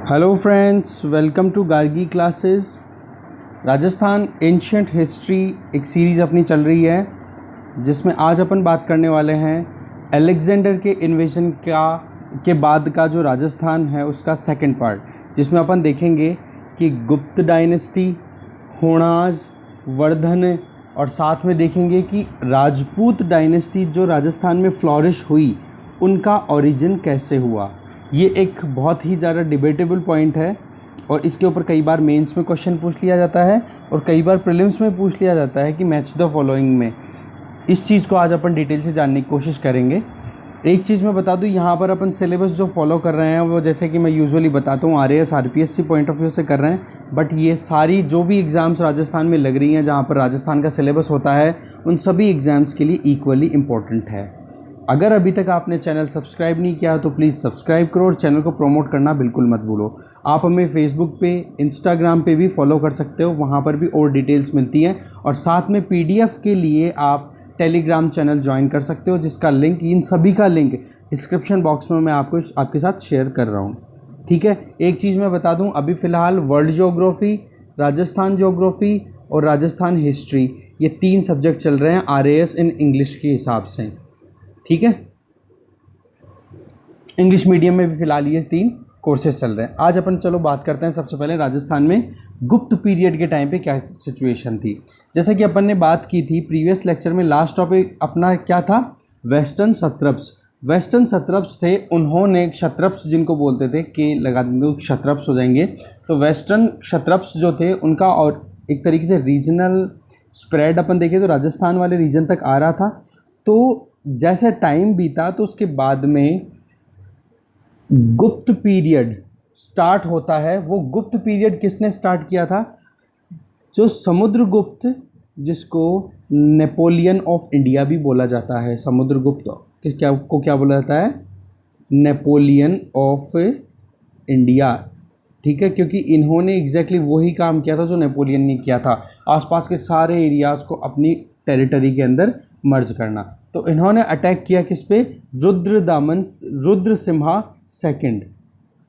Hello friends, welcome to Gargi classes. Rajasthan ancient history एक series अपनी चल रही है जिसमें आज अपन बात करने वाले हैं अलेक्जेंडर के इन्वेजन के बाद का जो राजस्थान है उसका सेकंड पार्ट, जिसमें अपन देखेंगे कि गुप्त डायनेस्टी, होणाज, वर्धन और साथ में देखेंगे कि राजपूत डायनेस्टी जो राजस्थान में फ्लॉरिश हुई उनका ओरिजिन कैसे हुआ। ये एक बहुत ही ज़्यादा डिबेटेबल पॉइंट है और इसके ऊपर कई बार मेंस में क्वेश्चन पूछ लिया जाता है और कई बार प्रीलिम्स में पूछ लिया जाता है कि मैच द फॉलोइंग में। इस चीज़ को आज अपन डिटेल से जानने की कोशिश करेंगे। एक चीज़ मैं बता दूं, यहाँ पर अपन सिलेबस जो फॉलो कर रहे हैं वो जैसे कि मैं यूजुअली बताता हूँ RAS RPSC point of view से कर रहे हैं, बट ये सारी जो भी एग्ज़ाम्स राजस्थान में लग रही हैं जहाँ पर राजस्थान का सिलेबस होता है उन सभी एग्ज़ाम्स के लिए इक्वली इम्पॉर्टेंट है। अगर अभी तक आपने चैनल सब्सक्राइब नहीं किया तो प्लीज़ सब्सक्राइब करो और चैनल को प्रमोट करना बिल्कुल मत भूलो। आप हमें फेसबुक पे, इंस्टाग्राम पे भी फॉलो कर सकते हो, वहाँ पर भी और डिटेल्स मिलती हैं और साथ में PDF के लिए आप टेलीग्राम चैनल ज्वाइन कर सकते हो, जिसका लिंक, इन सभी का लिंक डिस्क्रिप्शन बॉक्स में मैं आपके साथ शेयर कर रहा हूँ। ठीक है, एक चीज़ मैं बता दूँ, अभी फ़िलहाल वर्ल्ड ज्योग्राफी, राजस्थान ज्योग्राफी और राजस्थान हिस्ट्री, ये 3 सब्जेक्ट चल रहे हैं RAS इन इंग्लिश के हिसाब से। ठीक है, इंग्लिश मीडियम में भी फ़िलहाल ये 3 कोर्सेज चल रहे हैं। आज अपन चलो बात करते हैं सबसे पहले राजस्थान में गुप्त पीरियड के टाइम पे क्या सिचुएशन थी। जैसे कि अपन ने बात की थी प्रीवियस लेक्चर में, लास्ट टॉपिक अपना क्या था, वेस्टर्न सत्रप्स। वेस्टर्न सत्रप्स थे, उन्होंने क्षत्रप्स जिनको बोलते थे, के लगा देंगे क्षत्रप्स हो जाएंगे, तो वेस्टर्न क्षत्रप्स जो थे उनका और एक तरीके से रीजनल स्प्रेड अपन देखें तो राजस्थान वाले रीजन तक आ रहा था। तो जैसे टाइम बीता तो उसके बाद में गुप्त पीरियड स्टार्ट होता है। वो गुप्त पीरियड किसने स्टार्ट किया था? जो समुद्रगुप्त, जिसको नेपोलियन ऑफ इंडिया भी बोला जाता है। समुद्रगुप्त क्या बोला जाता है? Napoleon of India. ठीक है, क्योंकि इन्होंने एग्जैक्टली वही काम किया था जो नेपोलियन ने किया था, आसपास के सारे एरियाज़ को अपनी टेरिटरी के अंदर मर्ज करना। तो इन्होंने अटैक किया किस पे? रुद्रसिम्हा सेकंड।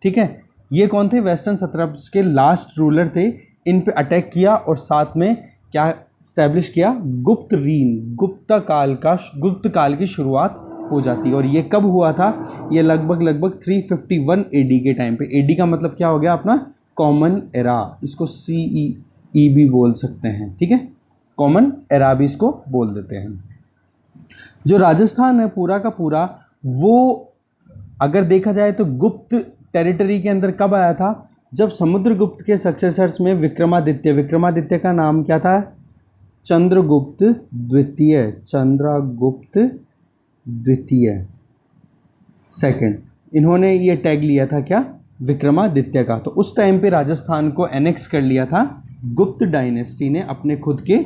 ठीक है, ये कौन थे? वेस्टर्न सत्रप्स के लास्ट रूलर थे। इन पे अटैक किया और साथ में क्या स्टैब्लिश किया? गुप्त रीन, गुप्त काल की शुरुआत हो जाती है। और ये कब हुआ था? ये लगभग 351 AD के टाइम पे। AD का मतलब क्या हो गया अपना? कॉमन एरा, इसको CE भी बोल सकते हैं। ठीक है, कॉमन एरा भी इसको बोल देते हैं। जो राजस्थान है पूरा का पूरा, वो अगर देखा जाए तो गुप्त टेरिटरी के अंदर कब आया था? जब समुद्रगुप्त के सक्सेसर्स में विक्रमादित्य का नाम क्या था? चंद्रगुप्त द्वितीय सेकंड। इन्होंने ये टैग लिया था क्या? विक्रमादित्य का। तो उस टाइम पे राजस्थान को एनेक्स कर लिया था गुप्त डायनेस्टी ने अपने खुद के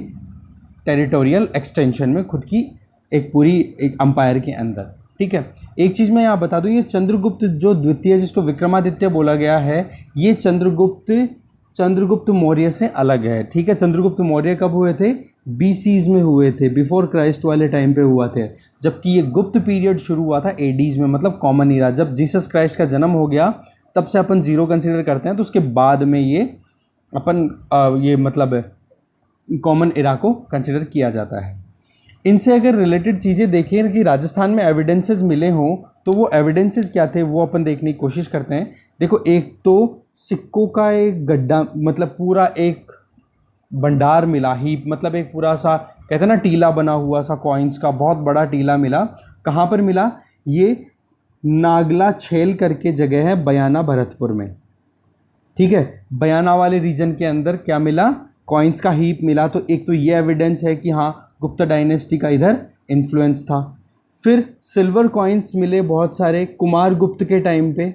टेरिटोरियल एक्सटेंशन में, खुद की एक अंपायर के अंदर। ठीक है, एक चीज़ मैं यहाँ बता दूँ, ये चंद्रगुप्त जो द्वितीय, जिसको विक्रमादित्य बोला गया है, ये चंद्रगुप्त मौर्य से अलग है। ठीक है, चंद्रगुप्त मौर्य कब हुए थे? BCs में हुए थे, बिफोर क्राइस्ट वाले टाइम पे हुआ थे। जबकि ये गुप्त पीरियड शुरू हुआ था ADs में, मतलब कॉमन ईरा। जब जीसस क्राइस्ट का जन्म हो गया तब से अपन 0 कंसिडर करते हैं, तो उसके बाद में ये अपन ये मतलब कॉमन एरा को कंसिडर किया जाता है। इनसे अगर रिलेटेड चीज़ें देखें कि राजस्थान में एविडेंसेस मिले हों तो वो एविडेंसेस क्या थे वो अपन देखने की कोशिश करते हैं। देखो, एक तो सिक्कों का एक गड्ढा, मतलब पूरा एक भंडार मिला, हीप, मतलब एक पूरा सा कहते हैं ना टीला बना हुआ सा, कॉइन्स का बहुत बड़ा टीला मिला। कहाँ पर मिला? ये नागला छेल करके जगह है बयाना भरतपुर में। ठीक है, बयाना वाले रीजन के अंदर क्या मिला? कॉइन्स का हीप मिला। तो एक तो ये एविडेंस है कि हाँ, गुप्ता डायनेस्टी का इधर इन्फ्लुएंस था। फिर सिल्वर कॉइन्स मिले बहुत सारे कुमारगुप्त के टाइम पे।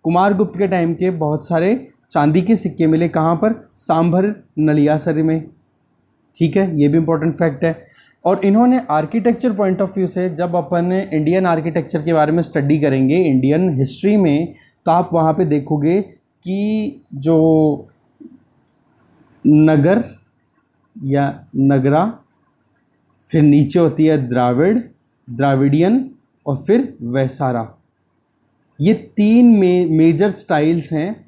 कुमारगुप्त के टाइम के बहुत सारे चांदी के सिक्के मिले। कहाँ पर? सांभर नलियासरी में। ठीक है, ये भी इंपॉर्टेंट फैक्ट है। और इन्होंने आर्किटेक्चर पॉइंट ऑफ व्यू से, जब अपन इंडियन आर्किटेक्चर के बारे में स्टडी करेंगे इंडियन हिस्ट्री में, तो आप वहाँ पे देखोगे कि जो नगर या नगरा, फिर नीचे होती है द्राविडियन और फिर वैसारा, ये 3 मेजर स्टाइल्स हैं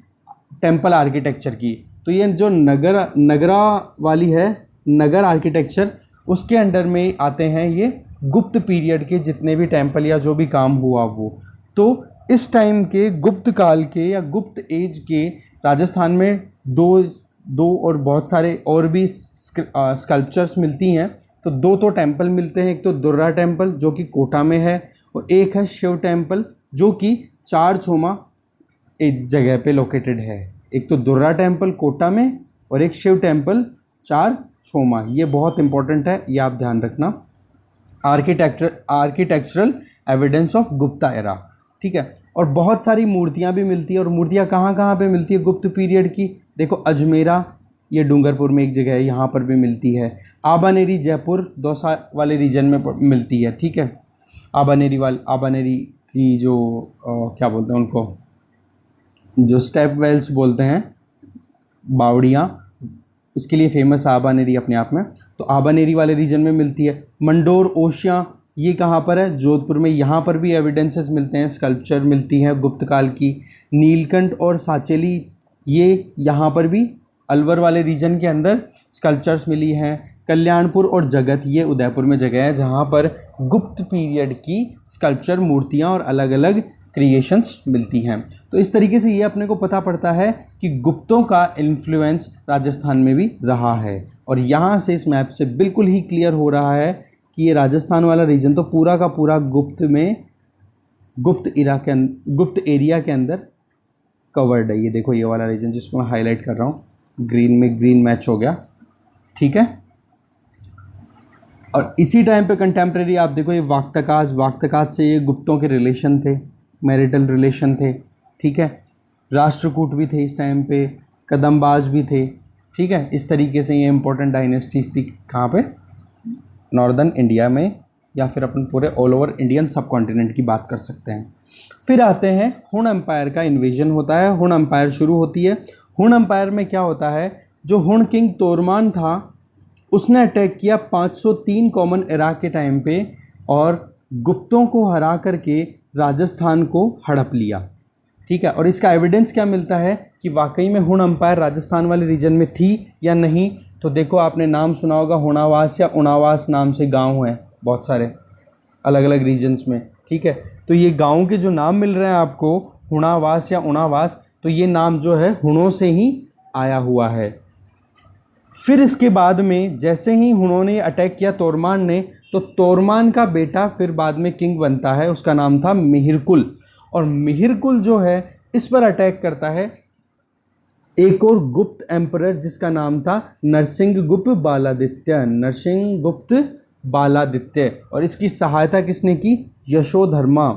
टेम्पल आर्किटेक्चर की। तो ये जो नगरा वाली है, नगर आर्किटेक्चर, उसके अंडर में आते हैं ये गुप्त पीरियड के जितने भी टेम्पल या जो भी काम हुआ वो। तो इस टाइम के गुप्त काल के या गुप्त एज के राजस्थान में दो और बहुत सारे और भी स्कल्पचर्स मिलती हैं। तो दो तो टेम्पल मिलते हैं, एक तो दुर्रा टेम्पल जो कि कोटा में है, और एक है शिव टेम्पल जो कि चारछोमा एक जगह पे लोकेटेड है। एक तो दुर्रा टेम्पल कोटा में और एक शिव टेम्पल चारछोमा। ये बहुत इंपॉर्टेंट है, ये आप ध्यान रखना। Architectural evidence of Gupta era, ठीक है। और बहुत सारी मूर्तियाँ भी मिलती है, और मूर्तियाँ कहाँ कहाँ पे मिलती है गुप्त पीरियड की? देखो अजमेरा, ये डूंगरपुर में एक जगह है, यहाँ पर भी मिलती है। आबानेरी जयपुर दौसा वाले रीजन में मिलती है, ठीक है। आबानेरी की जो क्या बोलते हैं उनको, जो स्टेप वेल्स बोलते हैं, बावड़ियाँ, इसके लिए फेमस आबानेरी अपने आप में। तो आबानेरी वाले रीजन में मिलती है। मंडोर ओशिया, ये कहाँ पर है? जोधपुर में। यहाँ पर भी एविडेंसेस मिलते हैं, स्कल्पचर मिलती हैं गुप्त काल की। नीलकंठ और साचेली, ये यहाँ पर भी अलवर वाले रीजन के अंदर स्कल्पचर्स मिली हैं। कल्याणपुर और जगत, ये उदयपुर में जगह है जहाँ पर गुप्त पीरियड की स्कल्पचर मूर्तियाँ और अलग अलग क्रिएशंस मिलती हैं। तो इस तरीके से ये अपने को पता पड़ता है कि गुप्तों का इन्फ्लुएंस राजस्थान में भी रहा है। और यहाँ से इस मैप से बिल्कुल ही क्लियर हो रहा है कि ये राजस्थान वाला रीजन तो पूरा का पूरा गुप्त एरिया के अंदर कवर्ड है। ये देखो ये वाला रीजन जिसको मैं हाईलाइट कर रहा हूँ, ग्रीन में ग्रीन मैच हो गया, ठीक है। और इसी टाइम पे कंटेम्प्रेरी आप देखो, ये वाक्तकाज से ये गुप्तों के रिलेशन थे, मैरिटल रिलेशन थे, ठीक है। राष्ट्रकूट भी थे इस टाइम पे, कदम्बाज भी थे, ठीक है। इस तरीके से ये इंपॉर्टेंट डायनेस्टीज थी। कहाँ पे? नॉर्दर्न इंडिया में, या फिर अपन पूरे ऑल ओवर इंडियन सब कॉन्टिनेंट की बात कर सकते हैं। फिर आते हैं हुण एम्पायर का इन्वेजन होता है, हुण एम्पायर शुरू होती है। हुण एम्पायर में क्या होता है, जो हुण किंग तोरमान था उसने अटैक किया 503 कॉमन एरा के टाइम पे, और गुप्तों को हरा करके राजस्थान को हड़प लिया, ठीक है। और इसका एविडेंस क्या मिलता है कि वाकई में हुण एम्पायर राजस्थान वाले रीजन में थी या नहीं? तो देखो आपने नाम सुना होगा, हुणावास या उणावास नाम से गांव हैं बहुत सारे अलग अलग रीजन्स में, ठीक है। तो ये गांव के जो नाम मिल रहे हैं आपको, हुणावास या उणावास, तो ये नाम जो है हुणों से ही आया हुआ है। फिर इसके बाद में जैसे ही हुणों ने अटैक किया तोरमान ने, तो तोरमान का बेटा फिर बाद में किंग बनता है, उसका नाम था मिहिरकुल। और मिहिरकुल जो है इस पर अटैक करता है एक और गुप्त एम्परर जिसका नाम था नरसिंहगुप्त बालादित्य। और इसकी सहायता किसने की? यशोधर्मा।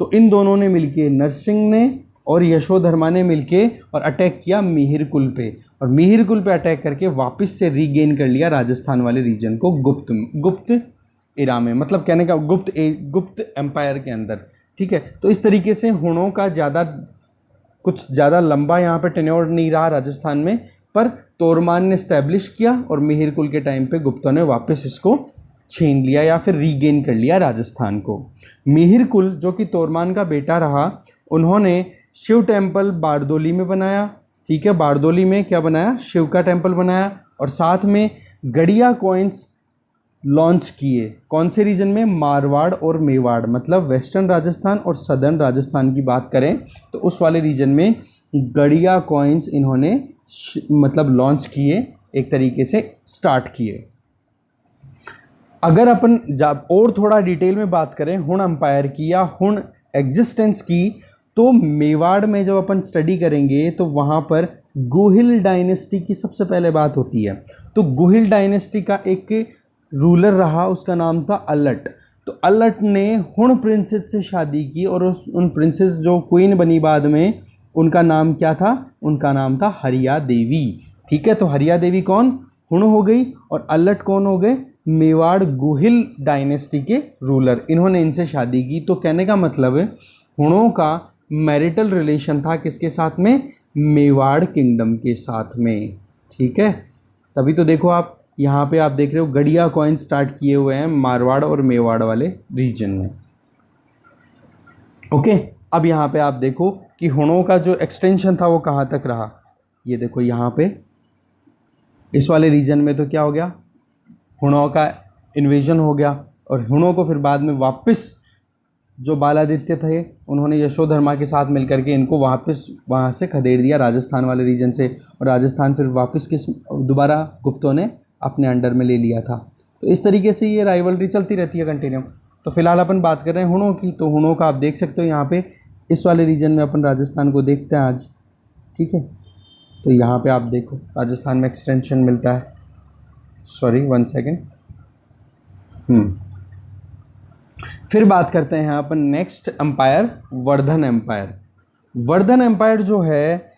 तो इन दोनों ने मिलके, नरसिंह ने और यशोधर्मा ने मिलके और अटैक किया मिहिरकुल पे, और मिहिरकुल पे अटैक करके वापस से रीगेन कर लिया राजस्थान वाले रीजन को गुप्त एरा में, मतलब कहने का गुप्त एम्पायर के अंदर, ठीक है। तो इस तरीके से हुणों का कुछ ज़्यादा लंबा यहाँ पे टेन्योर नहीं रहा राजस्थान में, पर तोरमान ने स्टैब्लिश किया और मिहिरकुल के टाइम पे गुप्तों ने वापस इसको छीन लिया या फिर रीगेन कर लिया राजस्थान को। मिहिरकुल जो कि तोरमान का बेटा रहा, उन्होंने शिव टेम्पल बारदोली में बनाया, ठीक है। बारदोली में क्या बनाया? शिव का टेम्पल बनाया, और साथ में गड़िया कॉइन्स लॉन्च किए। कौन से रीजन में? मारवाड़ और मेवाड़, मतलब वेस्टर्न राजस्थान और सदर्न राजस्थान की बात करें तो उस वाले रीजन में गड़िया कॉइन्स इन्होंने मतलब लॉन्च किए, एक तरीके से स्टार्ट किए। अगर अपन और थोड़ा डिटेल में बात करें हुण एम्पायर की या हुण एग्जिस्टेंस की, तो मेवाड़ में जब अपन स्टडी करेंगे तो वहाँ पर गुहिल डायनेस्टी की सबसे पहले बात होती है। तो गुहिल डायनेस्टी का एक रूलर रहा, उसका नाम था अलट। तो अलट ने हुण प्रिंसेस से शादी की, और उन प्रिंसेस जो क्वीन बनी बाद में, उनका नाम क्या था? उनका नाम था हरिया देवी, ठीक है। तो हरिया देवी कौन? हुण हो गई, और अलट कौन हो गए? मेवाड़ गुहिल डायनेस्टी के रूलर। इन्होंने इनसे शादी की। तो कहने का मतलब है हुणों का मैरिटल रिलेशन था किसके साथ में? मेवाड़ किंगडम के साथ में, ठीक है। तभी तो देखो आप यहाँ पे आप देख रहे हो गड़िया कॉइन स्टार्ट किए हुए हैं मारवाड़ और मेवाड़ वाले रीजन में, ओके। अब यहाँ पे आप देखो कि हुणों का जो एक्सटेंशन था वो कहाँ तक रहा। ये देखो यहाँ पे इस वाले रीजन में तो क्या हो गया, हुणों का इन्वेजन हो गया, और हुणों को फिर बाद में वापस जो बालादित्य थे उन्होंने यशोधर्मा के साथ मिलकर के इनको वापस वहाँ से खदेड़ दिया राजस्थान वाले रीजन से, और राजस्थान फिर वापस दोबारा गुप्तों ने अपने अंडर में ले लिया था। तो इस तरीके से ये राइवलरी चलती रहती है कंटिन्यू। तो फिलहाल अपन बात कर रहे हैं हुणों की, तो हुणों का आप देख सकते हो यहाँ पे इस वाले रीजन में अपन राजस्थान को देखते हैं आज, ठीक है। तो यहाँ पे आप देखो राजस्थान में एक्सटेंशन मिलता है, सॉरी 1 सेकेंड। फिर बात करते हैं अपन next empire, Vardhan empire. Vardhan empire जो है,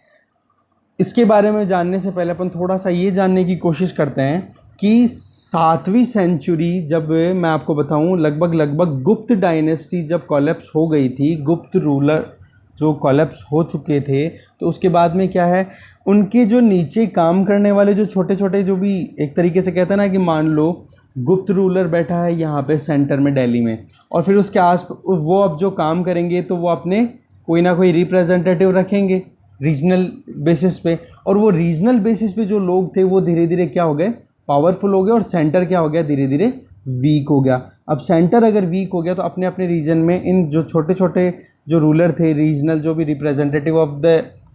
इसके बारे में जानने से पहले अपन थोड़ा सा ये जानने की कोशिश करते हैं कि 7वीं सेंचुरी, जब मैं आपको बताऊं लगभग गुप्त डायनेस्टी जब कोलैप्स हो गई थी, गुप्त रूलर जो कोलैप्स हो चुके थे, तो उसके बाद में क्या है, उनके जो नीचे काम करने वाले जो छोटे छोटे जो भी एक तरीके से कहते हैं ना कि मान लो गुप्त रूलर बैठा है यहाँ पे सेंटर में दिल्ली में, और फिर उसके आस वो अब जो काम करेंगे तो वो अपने कोई ना कोई रिप्रेजेंटेटिव रखेंगे रीजनल बेसिस पे, और वो रीजनल बेसिस पे जो लोग थे वो धीरे धीरे क्या हो गए, पावरफुल हो गए, और सेंटर क्या हो गया, धीरे धीरे वीक हो गया। अब सेंटर अगर वीक हो गया तो अपने अपने रीजन में इन जो छोटे छोटे जो रूलर थे, रीजनल जो भी रिप्रेजेंटेटिव ऑफ द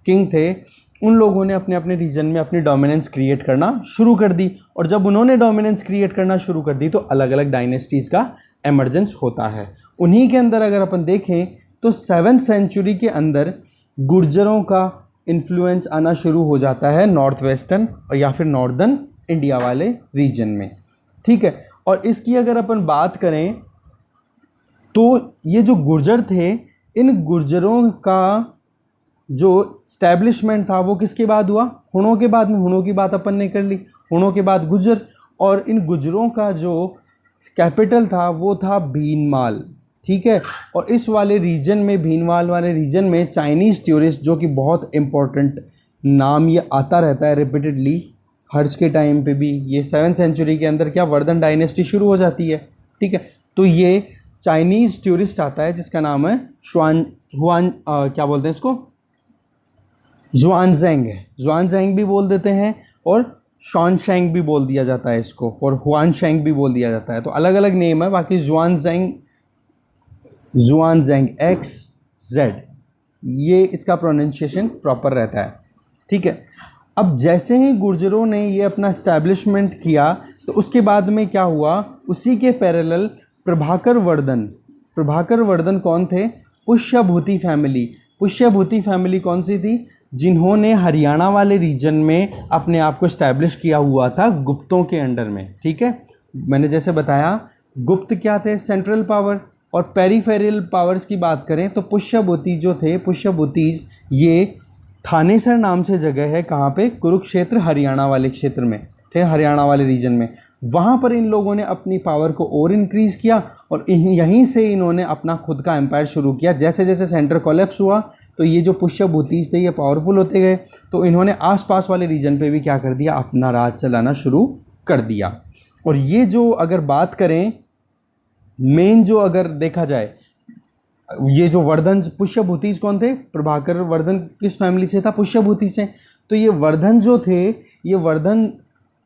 किंग थे, उन लोगों ने अपने अपने रीजन में अपनी डोमिनेंस क्रिएट करना शुरू कर दी, और जब उन्होंने डोमिनेंस क्रिएट करना शुरू कर दी तो अलग अलग डायनेस्टीज़ का एमर्जेंस होता है। उन्हीं के अंदर अगर अपन देखें तो 7th सेंचुरी के अंदर गुर्जरों का इन्फ्लुएंस आना शुरू हो जाता है नॉर्थ वेस्टर्न और या फिर नॉर्दर्न इंडिया वाले रीजन में, ठीक है। और इसकी अगर अपन बात करें तो ये जो गुर्जर थे, इन गुर्जरों का जो स्टैब्लिशमेंट था वो किसके बाद हुआ, हुणों के बाद में। हुणों की बात अपन ने कर ली, हुणों के बाद गुर्जर, और इन गुर्जरों का जो कैपिटल था वो था भीनमाल, ठीक है। और इस वाले रीजन में, भीनमाल वाले रीजन में चाइनीज़ टूरिस्ट, जो कि बहुत इम्पोर्टेंट नाम ये आता रहता है रिपीटेडली हर्ष के टाइम पे भी, ये 7th सेंचुरी के अंदर क्या वर्धन डायनेस्टी शुरू हो जाती है, ठीक है। तो ये चाइनीज़ टूरिस्ट आता है जिसका नाम है क्या बोलते हैं इसको, ज़ुआनज़ेंग है, ज़ुआनज़ेंग भी बोल देते हैं, और शॉनशेंग भी बोल दिया जाता है इसको, और हुआनशेंग भी बोल दिया जाता है। तो अलग अलग नेम है, बाकी ज़ुआनज़ेंग XZ ये इसका प्रोनाउंसिएशन प्रॉपर रहता है, ठीक है। अब जैसे ही गुर्जरों ने ये अपना इस्टेब्लिशमेंट किया तो उसके बाद में क्या हुआ, उसी के पैरेलल प्रभाकर वर्धन कौन थे, पुष्यभूति फैमिली। पुष्यभूति फैमिली कौन सी थी, जिन्होंने हरियाणा वाले रीजन में अपने आप को इस्टेब्लिश किया हुआ था गुप्तों के अंडर में, ठीक है। मैंने जैसे बताया गुप्त क्या थे, सेंट्रल पावर, और पेरिफेरल पावर्स की बात करें तो पुष्यभूति जो थे, पुष्यभूतिज ये थानेसर नाम से जगह है, कहाँ पे, कुरुक्षेत्र हरियाणा वाले क्षेत्र में थे, हरियाणा वाले रीजन में। वहाँ पर इन लोगों ने अपनी पावर को और इंक्रीज़ किया, और यहीं से इन्होंने अपना खुद का एम्पायर शुरू किया। जैसे जैसे सेंटर कोलैप्स हुआ तो ये जो पुष्यभूतिज थे ये पावरफुल होते गए, तो इन्होंने आसपास वाले रीजन पे भी क्या कर दिया, अपना राज चलाना शुरू कर दिया। और ये जो अगर बात करें मेन, जो अगर देखा जाए, ये जो वर्धन, पुष्यभूतिज कौन थे, प्रभाकर वर्धन किस फैमिली से था, पुष्यभूति से। तो ये वर्धन जो थे, ये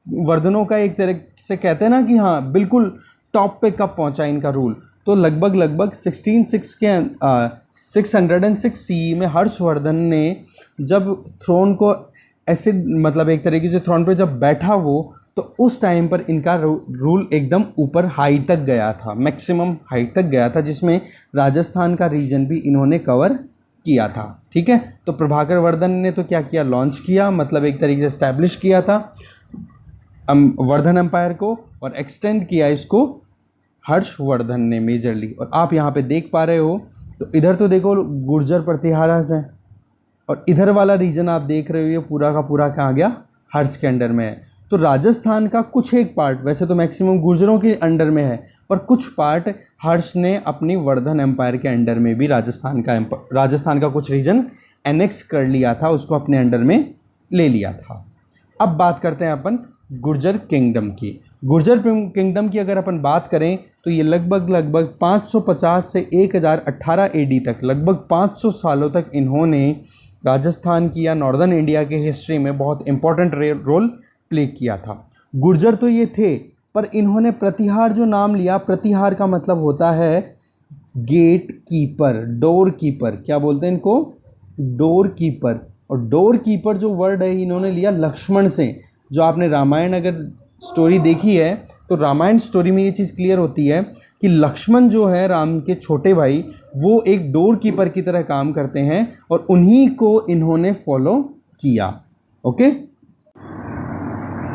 वर्धनों का एक तरह से कहते हैं ना कि हाँ बिल्कुल टॉप पे कब पहुंचा इनका रूल, तो लगभग 606 CE में हर्षवर्धन ने जब थ्रोन को ऐसे, मतलब एक तरीके से थ्रोन पे जब बैठा वो, तो उस टाइम पर इनका रूल एकदम ऊपर हाई तक गया था, मैक्सिमम हाई तक गया था, जिसमें राजस्थान का रीजन भी इन्होंने कवर किया था, ठीक है। तो प्रभाकर वर्धन ने तो क्या किया, लॉन्च किया, मतलब एक तरीके से इस्टेब्लिश किया था वर्धन एम्पायर को, और एक्सटेंड किया इसको हर्षवर्धन ने मेजरली। और आप यहाँ पे देख पा रहे हो, तो इधर तो देखो गुर्जर प्रतिहारास है, और इधर वाला रीजन आप देख रहे हो ये पूरा का पूरा कहाँ गया, हर्ष के अंडर में है। तो राजस्थान का कुछ एक पार्ट, वैसे तो मैक्सिमम गुर्जरों के अंडर में है, पर कुछ पार्ट हर्ष ने अपनी वर्धन एम्पायर के अंडर में भी राजस्थान का कुछ रीजन एनेक्स कर लिया था, उसको अपने अंडर में ले लिया था। अब बात करते हैं अपन गुर्जर किंगडम की। गुर्जर किंगडम की अगर अपन बात करें तो ये लगभग 550 से 1018 AD तक, लगभग 500 सालों तक इन्होंने राजस्थान की या नॉर्दर्न इंडिया के हिस्ट्री में बहुत इंपॉर्टेंट रोल प्ले किया था। गुर्जर तो ये थे, पर इन्होंने प्रतिहार जो नाम लिया, प्रतिहार का मतलब होता है गेट कीपर, डोर कीपर, क्या बोलते हैं इनको, डोर कीपर। और डोर कीपर जो वर्ड है इन्होंने लिया लक्ष्मण से। जो आपने रामायण अगर स्टोरी देखी है तो रामायण स्टोरी में ये चीज़ क्लियर होती है कि लक्ष्मण जो है राम के छोटे भाई, वो एक डोर कीपर की तरह काम करते हैं और उन्हीं को इन्होंने फॉलो किया। ओके,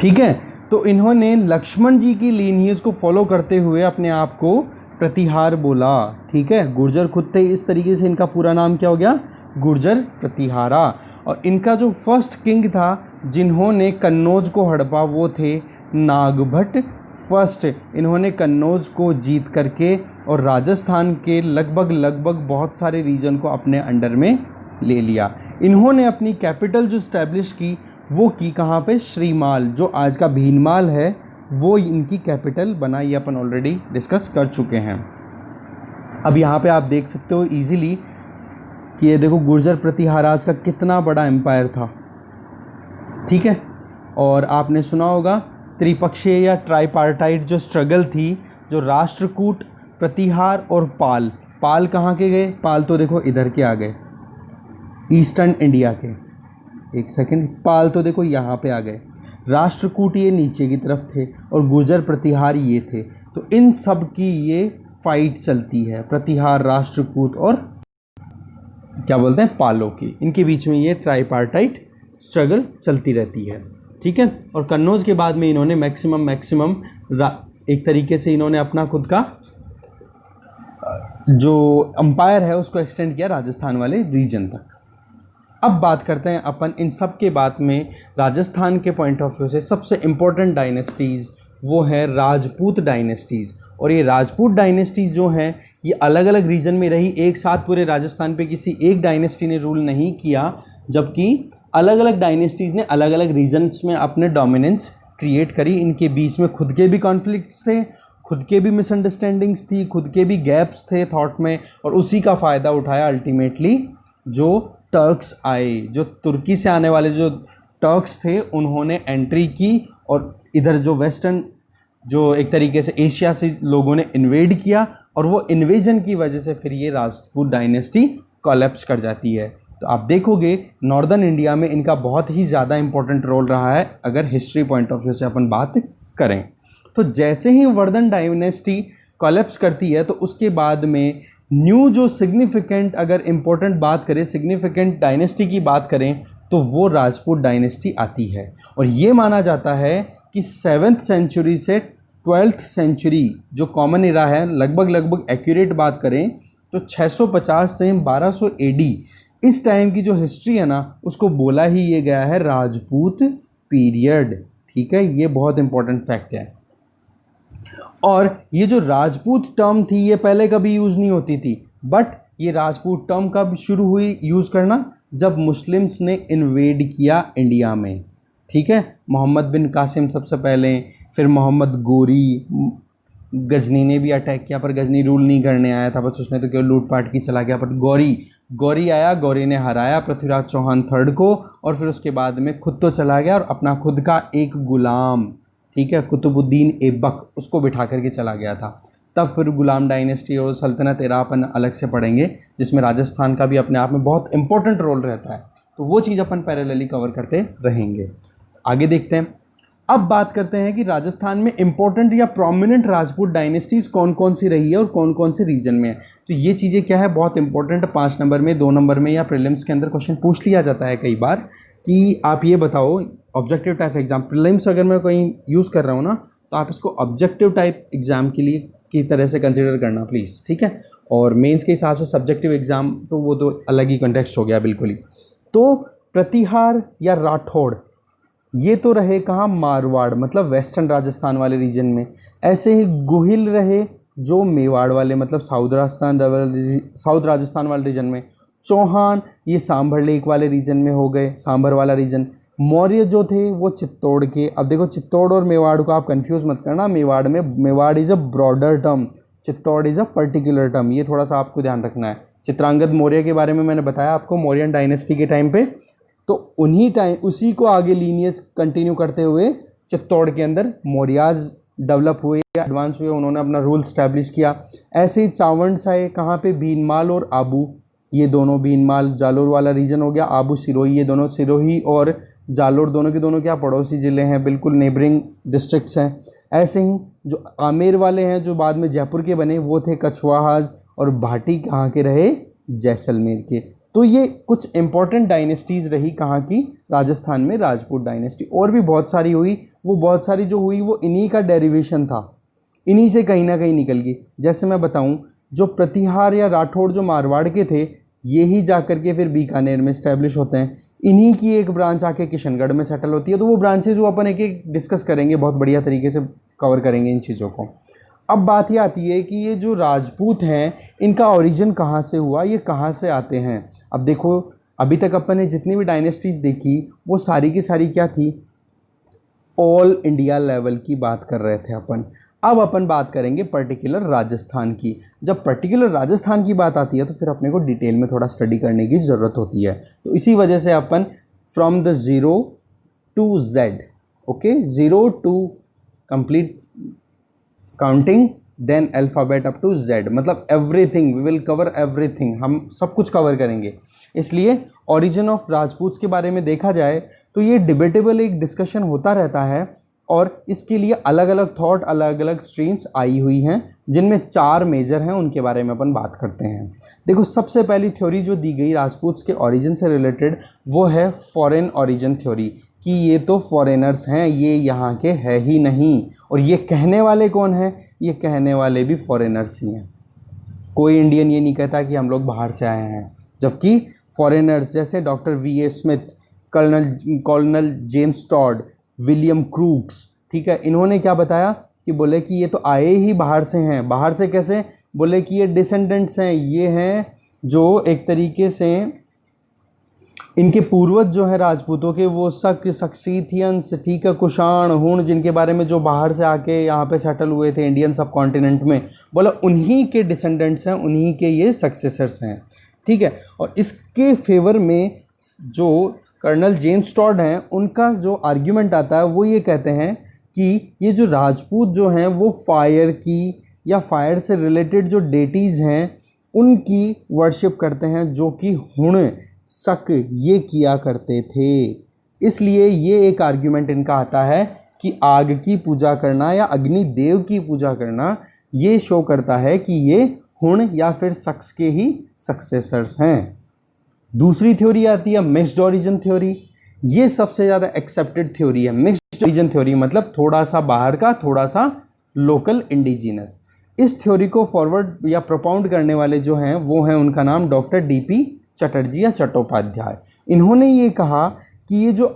ठीक है। तो इन्होंने लक्ष्मण जी की लीनियज को फॉलो करते हुए अपने आप को प्रतिहार बोला। ठीक है, गुर्जर खुद थे, इस तरीके से इनका पूरा नाम क्या हो गया, गुर्जर प्रतिहारा। और इनका जो फर्स्ट किंग था जिन्होंने कन्नौज को हड़पा वो थे नागभट्ट फर्स्ट। इन्होंने कन्नौज को जीत करके और राजस्थान के लगभग बहुत सारे रीजन को अपने अंडर में ले लिया। इन्होंने अपनी कैपिटल जो स्टैब्लिश की वो की कहाँ पे, श्रीमाल, जो आज का भीनमाल है वो इनकी कैपिटल बना। ये अपन ऑलरेडी डिस्कस कर चुके हैं। अब यहाँ पे आप देख सकते हो इजीली कि ये देखो गुर्जर प्रतिहाराज का कितना बड़ा एम्पायर था। ठीक है, और आपने सुना होगा त्रिपक्षीय या ट्राईपार्टाइट जो स्ट्रगल थी, जो राष्ट्रकूट, प्रतिहार और पाल। पाल कहाँ के गए, पाल तो देखो इधर के आ गए, ईस्टर्न इंडिया के। एक सेकंड, पाल तो देखो यहाँ पे आ गए, राष्ट्रकूट ये नीचे की तरफ थे और गुर्जर प्रतिहार ये थे। तो इन सब की ये फाइट चलती है, प्रतिहार, राष्ट्रकूट और क्या बोलते हैं पालों की, इनके बीच में ये ट्राईपार्टाइट स्ट्रगल चलती रहती है। ठीक है, और कन्नौज के बाद में इन्होंने मैक्सिमम एक तरीके से इन्होंने अपना खुद का जो अंपायर है उसको एक्सटेंड किया राजस्थान वाले रीजन तक। अब बात करते हैं अपन इन सब के बाद में राजस्थान के पॉइंट ऑफ व्यू से सबसे इम्पोर्टेंट डायनेस्टीज़, वो है राजपूत डायनेस्टीज़। और ये राजपूत डायनेस्टीज़ जो हैं ये अलग अलग रीजन में रही, एक साथ पूरे राजस्थान पे किसी एक डायनेस्टी ने रूल नहीं किया, जबकि अलग अलग डायनेस्टीज़ ने अलग अलग रीजन्स में अपने डोमिनेंस क्रिएट करी। इनके बीच में खुद के भी कॉन्फ्लिक्ट्स थे, खुद के भी मिसअंडरस्टैंडिंग्स थी, खुद के भी गैप्स थे थॉट में, और उसी का फ़ायदा उठाया अल्टीमेटली जो टर्क्स आए, जो तुर्की से आने वाले जो टर्क्स थे उन्होंने एंट्री की और इधर जो वेस्टर्न जो एक तरीके से एशिया से लोगों ने इन्वेड किया, और वो इन्वेजन की वजह से फिर ये राजपूत डायनेस्टी कोलैप्स कर जाती है। तो आप देखोगे नॉर्दर्न इंडिया में इनका बहुत ही ज़्यादा इंपॉर्टेंट रोल रहा है अगर हिस्ट्री पॉइंट ऑफ व्यू से अपन बात करें। तो जैसे ही वर्धन डायनेस्टी कोलैप्स करती है तो उसके बाद में न्यू जो सिग्निफिकेंट, अगर इम्पोर्टेंट बात करें, सिग्निफिकेंट डायनेस्टी की बात करें तो वो राजपूत डायनेस्टी आती है। और ये माना जाता है कि 7th सेंचुरी से 12th सेंचुरी जो कॉमन इरा है, लगभग एक्यूरेट बात करें तो 650 से 1200 एडी, इस टाइम की जो हिस्ट्री है ना उसको बोला ही ये गया है राजपूत पीरियड। ठीक है, ये बहुत इंपॉर्टेंट फैक्ट है। और ये जो राजपूत टर्म थी ये पहले कभी यूज़ नहीं होती थी, बट ये राजपूत टर्म कब शुरू हुई यूज़ करना, जब मुस्लिम्स ने इन्वेड किया इंडिया में। ठीक है, मोहम्मद बिन कासिम सबसे पहले, फिर मोहम्मद गोरी, गजनी ने भी अटैक किया पर गजनी रूल नहीं करने आया था, बस उसने तो केवल लूटपाट की चला गया। पर गौरी आया, गौरी ने हराया पृथ्वीराज चौहान थर्ड को, और फिर उसके बाद में खुद तो चला गया और अपना खुद का एक गुलाम, ठीक है, कुतुबुद्दीन ऐबक, उसको बिठा करके चला गया था। तब फिर गुलाम डायनेस्टी और सल्तनत एरा अपन अलग से पढ़ेंगे, जिसमें राजस्थान का भी अपने आप में बहुत इंपॉर्टेंट रोल रहता है। तो वो चीज़ अपन पैरेलली कवर करते रहेंगे। आगे देखते हैं। अब बात करते हैं कि राजस्थान में इंपॉर्टेंट या प्रोमिनेंट राजपूत डायनेस्टीज़ कौन कौन सी रही है और कौन कौन से रीजन में है। तो ये चीज़ें क्या है, बहुत इंपॉर्टेंट, 5 नंबर में, 2 नंबर में या प्रीलिम्स के अंदर क्वेश्चन पूछ लिया जाता है कई बार कि आप ये बताओ, ऑब्जेक्टिव टाइप एग्जाम, प्रीलिम्स अगर मैं कहीं यूज़ कर रहा हूँ ना तो आप इसको ऑब्जेक्टिव टाइप एग्जाम के लिए की तरह से कंसिडर करना प्लीज़। ठीक है, और मेंस के हिसाब से सब्जेक्टिव एग्जाम तो वो तो अलग ही कंटेक्स्ट हो गया बिल्कुल ही। तो प्रतिहार या राठौड़ ये तो रहे कहाँ, मारवाड़, मतलब वेस्टर्न राजस्थान वाले रीजन में। ऐसे ही गुहिल रहे जो मेवाड़ वाले, मतलब साउथ राजस्थान वाले रीजन में। चौहान ये सांभर लेक वाले रीजन में हो गए, सांभर वाला रीजन। मौर्य जो थे वो चित्तौड़ के। अब देखो चित्तौड़ और मेवाड़ को आप कंफ्यूज मत करना, Mewar is a broader term, Chittor is a particular term, ये थोड़ा सा आपको ध्यान रखना है। चित्रांगद मौर्य के बारे में मैंने बताया आपको, मौर्यन डायनेस्टी के टाइम पे, तो उन्हीं टाइम उसी को आगे लीनियज कंटिन्यू करते हुए चित्तौड़ के अंदर मौर्याज डेवलप हुए, एडवांस हुए, उन्होंने अपना रूल स्टैब्लिश किया। ऐसे ही चावंड्स आए, कहाँ पे, भीनमाल और आबू, ये दोनों, भीनमाल जालोर वाला रीजन हो गया, आबू सिरोही, ये दोनों, सिरोही और जालोर दोनों के दोनों क्या पड़ोसी ज़िले हैं, बिल्कुल नेबरिंग डिस्ट्रिक्ट्स हैं। ऐसे ही जो आमेर वाले हैं जो बाद में जयपुर के बने, वो थे कछवाहाज, और भाटी कहाँ के रहे, जैसलमेर के। तो ये कुछ इंपॉर्टेंट डायनेस्टीज़ रही कहाँ की, राजस्थान में राजपूत डायनेस्टी। और भी बहुत सारी हुई, वो बहुत सारी जो हुई वो इन्हीं का डेरिवेशन था, इन्हीं से कहीं ना कहीं निकल गई। जैसे मैं बताऊं, जो प्रतिहार या राठौड़ जो मारवाड़ के थे, ये ही जा कर के फिर बीकानेर में इस्टेब्लिश होते हैं, इन्हीं की एक ब्रांच आके किशनगढ़ में सेटल होती है। तो वो ब्रांचेज वो अपन एक एक डिस्कस करेंगे, बहुत बढ़िया तरीके से कवर करेंगे इन चीज़ों को। अब बात ये आती है कि ये जो राजपूत हैं, इनका ओरिजिन कहाँ से हुआ, ये कहाँ से आते हैं। अब देखो, अभी तक अपन ने जितनी भी डायनेस्टीज़ देखी वो सारी की सारी क्या थी, ऑल इंडिया लेवल की बात कर रहे थे अपन। अब अपन बात करेंगे पर्टिकुलर राजस्थान की। जब पर्टिकुलर राजस्थान की बात आती है तो फिर अपने को डिटेल में थोड़ा स्टडी करने की ज़रूरत होती है। तो इसी वजह से अपन from the zero to Z, okay, zero to complete counting, then alphabet up to Z, मतलब everything, we will cover everything, हम सब कुछ कवर करेंगे। इसलिए ओरिजिन ऑफ राजपूत्स के बारे में देखा जाए तो ये डिबेटेबल एक डिस्कशन होता रहता है, और इसके लिए अलग अलग थॉट, अलग अलग स्ट्रीम्स आई हुई हैं, जिनमें 4 मेजर हैं, उनके बारे में अपन बात करते हैं। देखो, सबसे पहली थ्योरी जो दी गई राजपूत्स के ओरिजिन से रिलेटेड, वो है फॉरेन ओरिजिन थ्योरी, कि ये तो फॉरेनर्स हैं, ये यहाँ के है ही नहीं। और ये कहने वाले कौन हैं, ये कहने वाले भी फॉरेनर्स ही हैं। कोई इंडियन ये नहीं कहता कि हम लोग बाहर से आए हैं, जबकि फॉरेनर्स जैसे doctor V A Smith, colonel James Tod, William Crookes, ठीक है, इन्होंने क्या बताया कि बोले कि ये तो आए ही बाहर से हैं। बाहर से कैसे, बोले कि ये डिसेंडेंट्स हैं, ये हैं जो एक तरीके से इनके पूर्वज जो है राजपूतों के, वो सक्सीथियंस, ठीक है, कुषाण, हुण, जिनके बारे में जो बाहर से आके यहाँ पे सेटल हुए थे इंडियन सब कॉन्टिनेंट में, बोला उन्हीं के डिसेंडेंट्स हैं, उन्हीं के ये सक्सेसर्स हैं, ठीक है। और इसके फेवर में जो कर्नल जेम्स टॉड हैं, उनका जो आर्ग्यूमेंट आता है वो ये कहते हैं कि ये जो राजपूत जो हैं वो फायर की या फायर से रिलेटेड जो डेटीज़ हैं उनकी वर्शिप करते हैं, जो कि हुण, शक, ये किया करते थे। इसलिए ये एक आर्ग्यूमेंट इनका आता है कि आग की पूजा करना या अग्नि देव की पूजा करना, ये शो करता है कि ये हुण या फिर शख्स के ही सक्सेसर्स हैं। दूसरी थ्योरी आती है मिक्स्ड ओरिजिन थ्योरी। ये सबसे ज़्यादा एक्सेप्टेड थ्योरी है। मिक्स्ड ओरिजिन थ्योरी मतलब थोड़ा सा बाहर का, थोड़ा सा लोकल, इंडिजिनस। इस थ्योरी को फॉरवर्ड या प्रोपाउंड करने वाले जो हैं वो हैं, उनका नाम डॉक्टर डीपी चटर्जी या चट्टोपाध्याय। इन्होंने ये कहा कि ये जो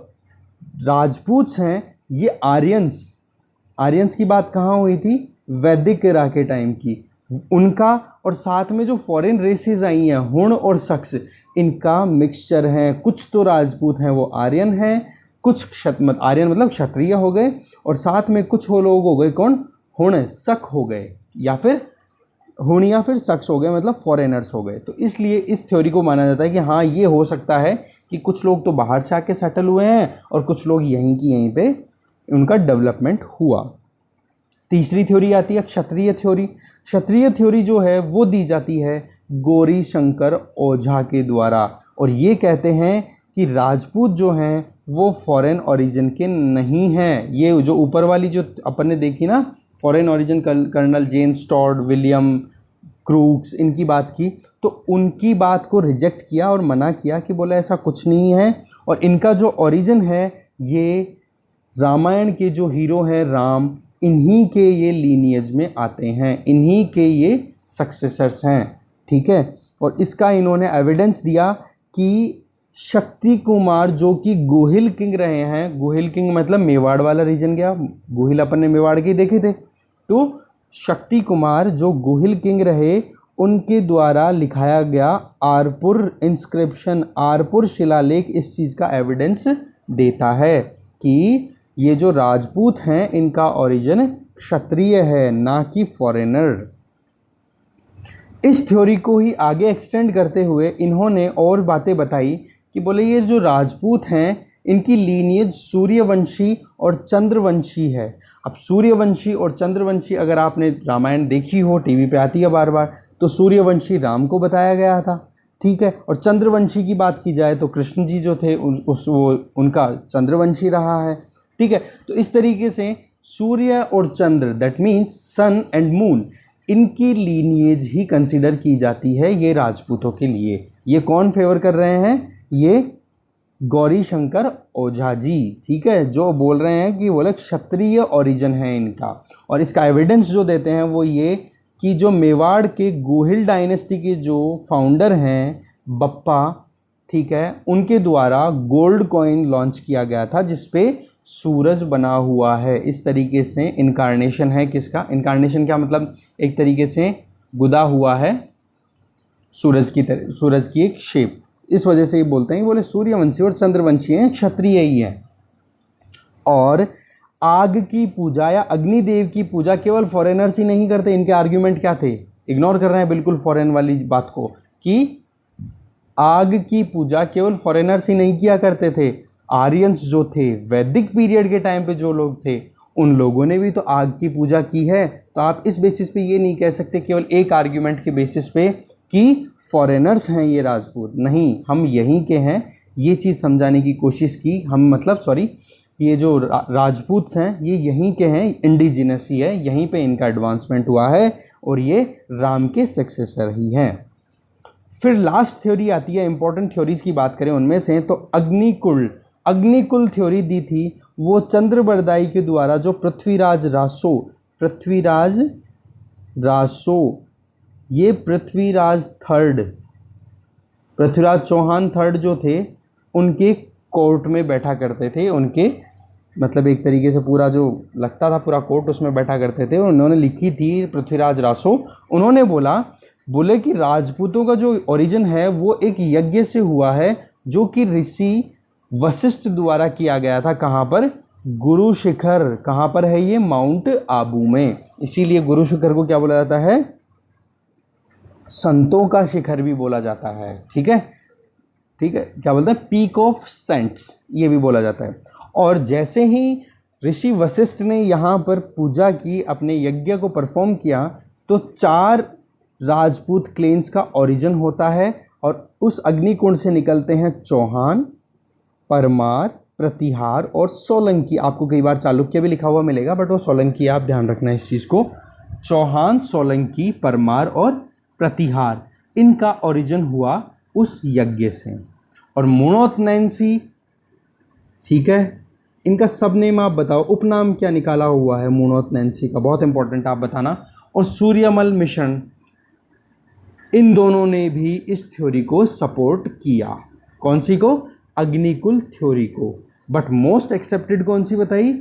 राजपूत हैं ये आर्यंस की बात कहाँ हुई थी, वैदिक एरा के टाइम की, उनका, और साथ में जो फॉरेन रेसेस आई हैं हुण और शख्स, इनका मिक्सचर है। कुछ तो राजपूत हैं वो आर्यन हैं, कुछ आर्यन मतलब क्षत्रिय हो गए, और साथ में कुछ वो लोग हो गए कौन, हुण, शक हो गए, या फिर हुण या फिर शख्स हो गए, मतलब फॉरेनर्स हो गए। तो इसलिए इस थ्योरी को माना जाता है कि हाँ, ये हो सकता है कि कुछ लोग तो बाहर से आके सेटल हुए हैं और कुछ लोग यहीं की यहीं पे उनका डेवलपमेंट हुआ। तीसरी थ्योरी आती है क्षत्रिय थ्योरी। क्षत्रिय थ्योरी जो है वो दी जाती है गौरी शंकर ओझा के द्वारा, और ये कहते हैं कि राजपूत जो हैं वो फॉरेन ओरिजिन के नहीं हैं। ये जो ऊपर वाली जो अपन ने देखी ना foreign origin, colonel James Tod, William Crookes, इनकी बात की, तो उनकी बात को रिजेक्ट किया और मना किया कि बोला ऐसा कुछ नहीं है, और इनका जो ओरिजिन है ये रामायण के जो हीरो हैं राम, इन्हीं के ये लीनियज में आते हैं, इन्हीं के ये सक्सेसर्स हैं, ठीक है। और इसका इन्होंने एविडेंस दिया कि शक्ति कुमार जो कि गोहिल किंग रहे हैं, गोहिल किंग मतलब मेवाड़ वाला रीजन गया, गोहिल अपन ने मेवाड़ के देखे थे, तो शक्ति कुमार जो गोहिल किंग रहे उनके द्वारा लिखाया गया आरपुर इंस्क्रिप्शन, आरपुर शिलालेख इस चीज़ का एविडेंस देता है कि ये जो राजपूत हैं इनका ओरिजिन क्षत्रिय है, ना कि फॉरेनर। इस थ्योरी को ही आगे एक्सटेंड करते हुए इन्होंने और बातें बताई कि बोले ये जो राजपूत हैं इनकी लीनिएज सूर्यवंशी और चंद्रवंशी है। अब सूर्यवंशी और चंद्रवंशी अगर आपने रामायण देखी हो, टीवी पे आती है बार बार, तो सूर्यवंशी राम को बताया गया था, ठीक है, और चंद्रवंशी की बात की जाए तो कृष्ण जी जो थे उनका चंद्रवंशी रहा है, ठीक है। तो इस तरीके से सूर्य और चंद्र, that means sun and moon, इनकी लीनिएज ही कंसिडर की जाती है ये राजपूतों के लिए। ये कौन फेवर कर रहे हैं? ये गौरी शंकर ओझा जी, ठीक है, जो बोल रहे हैं कि वो लोग क्षत्रिय ओरिजिन है इनका। और इसका एविडेंस जो देते हैं वो ये कि जो मेवाड़ के गोहिल डायनेस्टी के जो फाउंडर हैं बप्पा, ठीक है, उनके द्वारा गोल्ड कॉइन लॉन्च किया गया था जिस पे सूरज बना हुआ है। इस तरीके से इनकारनेशन है किसका? इनकारनेशन क्या मतलब? एक तरीके से गुदा हुआ है सूरज की तरह, सूरज की एक शेप। इस वजह से ये बोलते हैं, बोले सूर्यवंशी और चंद्रवंशी हैं, क्षत्रिय ही हैं। और आग की पूजा या अग्निदेव की पूजा केवल फॉरेनर्स ही नहीं करते। इनके आर्ग्यूमेंट क्या थे? इग्नोर कर रहे हैं बिल्कुल फॉरेन वाली बात को, कि आग की पूजा केवल फॉरेनर्स ही नहीं किया करते थे। आर्यंस जो थे वैदिक पीरियड के टाइम पे जो लोग थे उन लोगों ने भी तो आग की पूजा की है। तो आप इस बेसिस पे ये नहीं कह सकते केवल एक आर्ग्यूमेंट के बेसिस पे कि फॉरेनर्स हैं ये राजपूत। नहीं, हम यहीं के हैं, ये चीज़ समझाने की कोशिश की हम, मतलब सॉरी, ये जो राजपूत हैं ये यहीं के हैं, इंडिजिनस ही है, यहीं पे इनका एडवांसमेंट हुआ है और ये राम के सक्सेसर ही हैं। फिर लास्ट थ्योरी आती है, इंपॉर्टेंट थ्योरीज की बात करें उनमें से, तो अग्निकुल थ्योरी दी थी वो चंद्रबरदाई के द्वारा, जो पृथ्वीराज रासो, ये पृथ्वीराज चौहान थर्ड जो थे उनके कोर्ट में बैठा करते थे। उनके मतलब एक तरीके से पूरा जो लगता था पूरा कोर्ट उसमें बैठा करते थे। उन्होंने लिखी थी पृथ्वीराज रासो। उन्होंने बोले कि राजपूतों का जो ओरिजिन है वो एक यज्ञ से हुआ है जो कि ऋषि वशिष्ठ द्वारा किया गया था। कहाँ पर? गुरु शिखर। कहाँ पर है ये? माउंट आबू में। इसीलिए गुरु शिखर को क्या बोला जाता है? संतों का शिखर भी बोला जाता है, ठीक है, ठीक है, क्या बोलते हैं? पीक ऑफ सेंट्स, ये भी बोला जाता है। और जैसे ही ऋषि वशिष्ठ ने यहाँ पर पूजा की, अपने यज्ञ को परफॉर्म किया, तो 4 राजपूत क्लेन्स का ओरिजिन होता है और उस अग्निकुंड से निकलते हैं चौहान, परमार, प्रतिहार और सोलंकी। आपको कई बार चालुक्य भी लिखा हुआ मिलेगा बट वो सोलंकी, आप ध्यान रखना इस चीज़ को। चौहान, सोलंकी, परमार और प्रतिहार, इनका ओरिजिन हुआ उस यज्ञ से। और मुणोत नैन्सी, ठीक है, इनका सब नेम आप बताओ, उपनाम क्या निकाला हुआ है मुणोत नैन्सी का? बहुत इंपॉर्टेंट आप बताना। और सूर्यमल मिशन, इन दोनों ने भी इस थ्योरी को सपोर्ट किया। कौन सी को? अग्निकुल थ्योरी को। बट मोस्ट एक्सेप्टेड कौन सी बताई?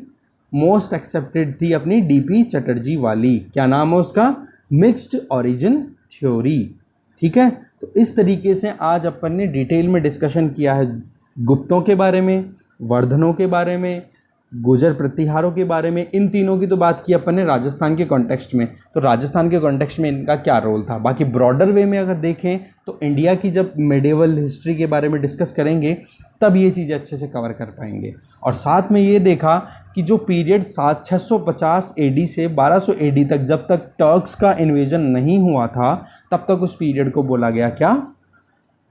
मोस्ट एक्सेप्टेड थी अपनी डीपी चटर्जी वाली। क्या नाम है उसका? मिक्स्ड ओरिजिन थ्योरी, ठीक है। तो इस तरीके से आज अपन ने डिटेल में डिस्कशन किया है गुप्तों के बारे में, वर्धनों के बारे में, गुजर प्रतिहारों के बारे में। इन तीनों की तो बात की अपन ने राजस्थान के कॉन्टेक्स्ट में, तो राजस्थान के कॉन्टेक्स्ट में इनका क्या रोल था। बाकी ब्रॉडर वे में अगर देखें तो इंडिया की जब मेडिवल हिस्ट्री के बारे में डिस्कस करेंगे तब ये चीज़ें अच्छे से कवर कर पाएंगे। और साथ में ये देखा कि जो पीरियड 650 AD से 1200 AD तक, जब तक टर्क्स का इन्वेजन नहीं हुआ था, तब तक उस पीरियड को बोला गया क्या?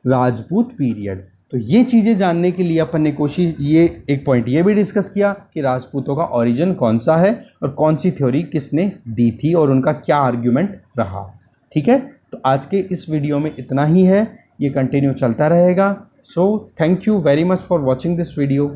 राजपूत पीरियड। तो ये चीज़ें जानने के लिए अपन ने कोशिश, ये एक पॉइंट ये भी डिस्कस किया कि राजपूतों का ओरिजिन कौन सा है और कौन सी थ्योरी किसने दी थी और उनका क्या आर्ग्यूमेंट रहा, ठीक है। तो आज के इस वीडियो में इतना ही है, ये कंटिन्यू चलता रहेगा। So thank you very much for watching this video.